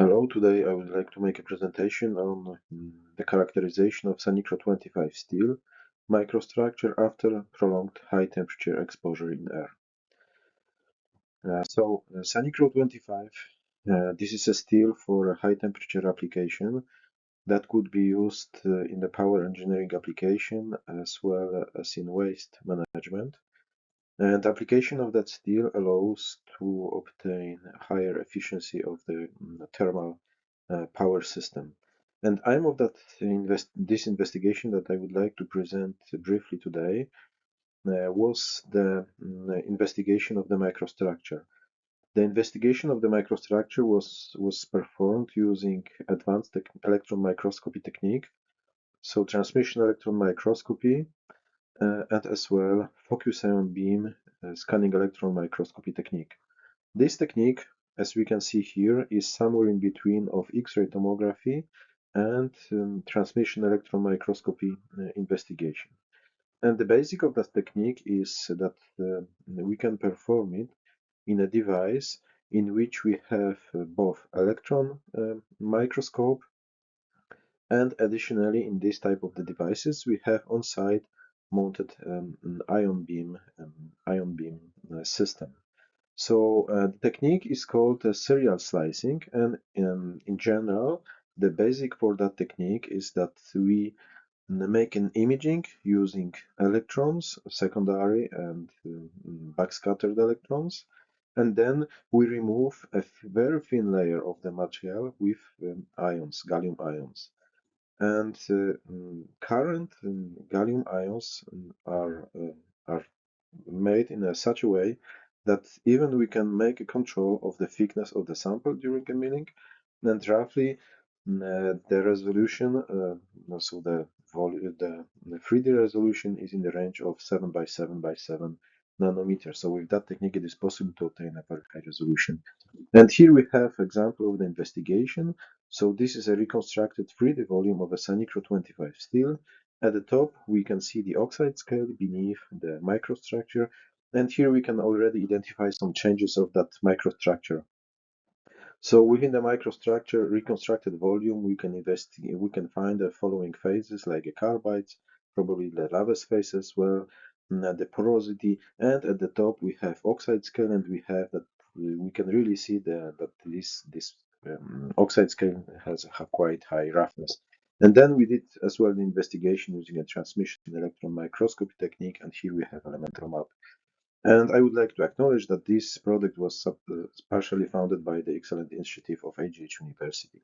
Hello, today I would like to make a presentation on the characterization of Sanicro 25 steel microstructure after prolonged high temperature exposure in air. Sanicro 25, this is a steel for a high temperature application that could be used in the power engineering application as well as in waste management. And application of that steel allows to obtain higher efficiency of the thermal power system. And I'm of this investigation that I would like to present briefly today was the investigation of the microstructure. The investigation of the microstructure was performed using advanced electron microscopy technique, so transmission electron microscopy, and as well focus ion beam scanning electron microscopy technique. This technique, as we can see here, is somewhere in between of X-ray tomography and transmission electron microscopy investigation. And the basic of that technique is that we can perform it in a device in which we have both electron microscope, and additionally in this type of the devices we have on-site mounted ion beam system. So the technique is called serial slicing, and in general, the basic for that technique is that we make an imaging using electrons, secondary and backscattered electrons, and then we remove a very thin layer of the material with ions, gallium ions. And current gallium ions are made in such a way that even we can make a control of the thickness of the sample during a milling, and roughly the resolution, so the 3D resolution is in the range of 7 by 7 by 7 nanometers. So with that technique, it is possible to obtain a very high resolution. And here we have example of the investigation. So this is a reconstructed 3D volume of a Sanicro 25 steel. At the top, we can see the oxide scale, beneath the microstructure, and here we can already identify some changes of that microstructure. So within the microstructure reconstructed volume, we can find the following phases like a carbides, probably the Laves phase as well, the porosity, and at the top we have oxide scale, and we have that we can really see that this oxide scale has a quite high roughness. And then we did as well the investigation using a transmission electron microscopy technique, and here we have elemental map. And I would like to acknowledge that this project was partially funded by the excellent initiative of AGH University.